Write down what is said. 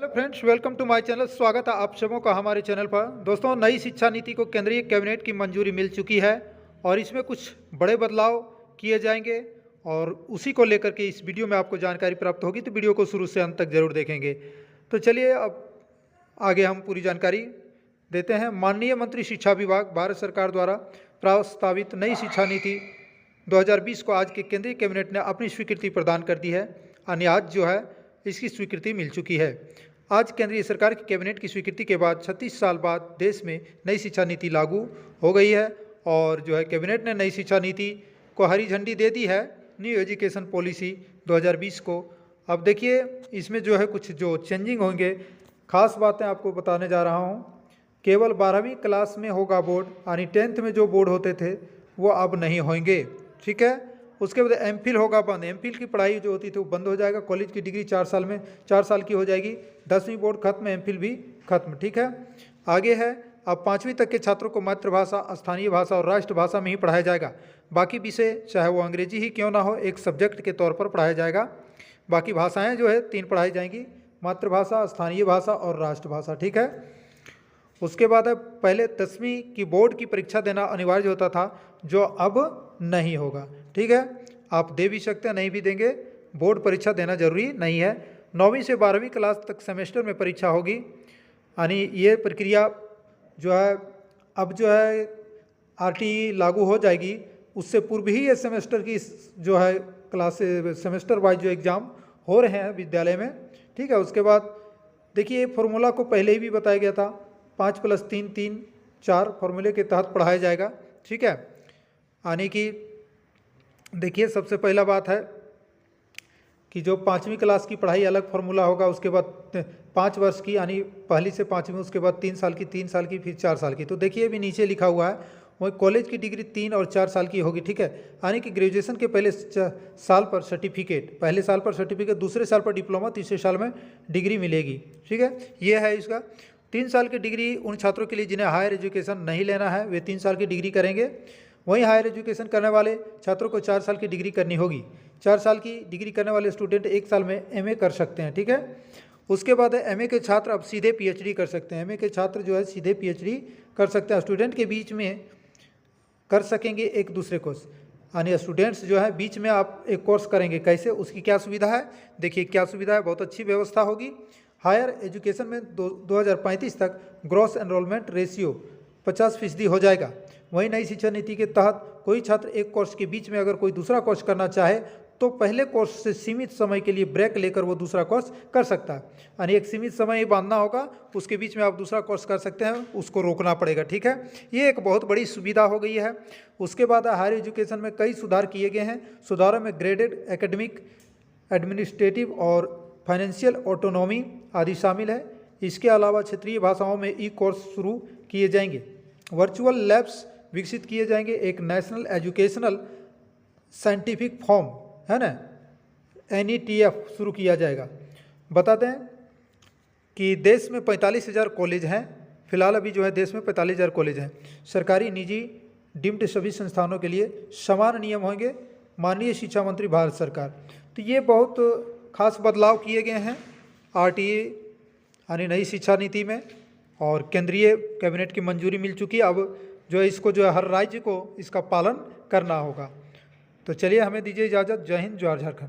Hello friends, welcome to my channel. स्वागत है आप सबों का हमारे चैनल पर। दोस्तों, नई शिक्षा नीति को केंद्रीय कैबिनेट की मंजूरी मिल चुकी है और इसमें कुछ बड़े बदलाव किए जाएंगे और उसी को लेकर के इस वीडियो में आपको जानकारी प्राप्त होगी, तो वीडियो को शुरू से अंत तक जरूर देखेंगे। तो चलिए अब आगे हम पूरी जानकारी देते हैं। माननीय मंत्री शिक्षा विभाग भारत सरकार द्वारा प्रस्तावित नई शिक्षा नीति 2020 को आज के केंद्रीय कैबिनेट ने अपनी स्वीकृति प्रदान कर दी है यानी आज जो है इसकी स्वीकृति मिल चुकी है। आज केंद्रीय सरकार की कैबिनेट की स्वीकृति के बाद 36 साल बाद देश में नई शिक्षा नीति लागू हो गई है और जो है कैबिनेट ने नई शिक्षा नीति को हरी झंडी दे दी है, न्यू एजुकेशन पॉलिसी 2020 को। अब देखिए इसमें जो है कुछ जो चेंजिंग होंगे, खास बातें आपको बताने जा रहा हूँ। केवल 12वीं क्लास में होगा बोर्ड, यानी 10th में जो बोर्ड होते थे वो अब नहीं होंगे, ठीक है। उसके बाद एमफिल होगा बंद। एमफिल की पढ़ाई जो होती थी वो बंद हो जाएगा। कॉलेज की डिग्री 4 साल की हो जाएगी। 10वीं बोर्ड खत्म, एमफिल भी खत्म, ठीक है। आगे है अब 5वीं तक के छात्रों को मातृभाषा, स्थानीय भाषा और राष्ट्रभाषा में ही पढ़ाया जाएगा। बाकी विषय चाहे वो अंग्रेजी ही क्यों ना हो, एक सब्जेक्ट के तौर पर पढ़ाया जाएगा। बाकी भाषाएँ जो है 3 पढ़ाई जाएंगी, मातृभाषा, स्थानीय भाषा और राष्ट्रभाषा, ठीक है। उसके बाद है पहले 10वीं की बोर्ड की परीक्षा देना अनिवार्य होता था, जो अब नहीं होगा, ठीक है। आप दे भी सकते हैं, नहीं भी देंगे, बोर्ड परीक्षा देना जरूरी नहीं है। 9वीं से 12वीं क्लास तक सेमेस्टर में परीक्षा होगी, यानी ये प्रक्रिया जो है अब जो है आरटीई लागू हो जाएगी। उससे पूर्व ही ये सेमेस्टर की जो है क्लास सेमेस्टर वाइज जो एग्ज़ाम हो रहे हैं विद्यालय में, ठीक है। उसके बाद देखिए फॉर्मूला को पहले ही भी बताया गया था, 5+3 3 4 फॉर्मूले के तहत पढ़ाया जाएगा, ठीक है। यानी कि देखिए सबसे पहला बात है कि जो 5वीं क्लास की पढ़ाई अलग फार्मूला होगा, उसके बाद 5 वर्ष की यानी पहली से 5वीं, उसके बाद 3 साल की, 3 साल की, फिर 4 साल की। तो देखिए अभी नीचे लिखा हुआ है वही कॉलेज की डिग्री 3 और 4 साल की होगी, ठीक है। यानी कि ग्रेजुएशन के पहले साल पर सर्टिफिकेट, पहले साल पर सर्टिफिकेट, दूसरे साल पर डिप्लोमा, तीसरे साल में डिग्री मिलेगी, ठीक है। ये है इसका 3 साल की डिग्री उन छात्रों के लिए जिन्हें हायर एजुकेशन नहीं लेना है, वे 3 साल की डिग्री करेंगे। वहीं हायर एजुकेशन करने वाले छात्रों को 4 साल की डिग्री करनी होगी। 4 साल की डिग्री करने वाले स्टूडेंट 1 साल में एमए कर सकते हैं, ठीक है। उसके बाद एमए के छात्र अब सीधे पीएचडी कर सकते हैं। एमए के छात्र जो है सीधे पीएचडी कर सकते हैं। स्टूडेंट के बीच में कर सकेंगे एक दूसरे कोर्स, यानी स्टूडेंट्स जो है बीच में आप एक कोर्स करेंगे। कैसे, उसकी क्या सुविधा है, देखिए क्या सुविधा है, बहुत अच्छी व्यवस्था होगी। हायर एजुकेशन में 2035 तक ग्रॉस एनरोलमेंट रेशियो 50% हो जाएगा। वहीं नई शिक्षा नीति के तहत कोई छात्र एक कोर्स के बीच में अगर कोई दूसरा कोर्स करना चाहे तो पहले कोर्स से सीमित समय के लिए ब्रेक लेकर वो दूसरा कोर्स कर सकता है, यानी एक सीमित समय ही बांधना होगा, उसके बीच में आप दूसरा कोर्स कर सकते हैं, उसको रोकना पड़ेगा, ठीक है। ये एक बहुत बड़ी सुविधा हो गई है। उसके बाद हायर एजुकेशन में कई सुधार किए गए हैं। सुधारों में ग्रेडेड एकेडमिक, एडमिनिस्ट्रेटिव और फाइनेंशियल ऑटोनॉमी आदि शामिल है। इसके अलावा क्षेत्रीय भाषाओं में ई कोर्स शुरू किए जाएंगे। वर्चुअल लैब्स विकसित किए जाएंगे। एक नेशनल एजुकेशनल साइंटिफिक फॉर्म है ना, NETF शुरू किया जाएगा। बता दें कि देश में 45,000 कॉलेज हैं। फिलहाल अभी जो है देश में 45,000 कॉलेज हैं। सरकारी, निजी, डीम्ड सभी संस्थानों के लिए समान नियम होंगे। माननीय शिक्षा मंत्री भारत सरकार। तो ये बहुत खास बदलाव किए गए हैं आरटीई यानी नई शिक्षा नीति में और केंद्रीय कैबिनेट की मंजूरी मिल चुकी है। अब जो है इसको जो है हर राज्य को इसका पालन करना होगा। तो चलिए हमें दीजिए इजाज़त। जय हिंद, जय झारखंड।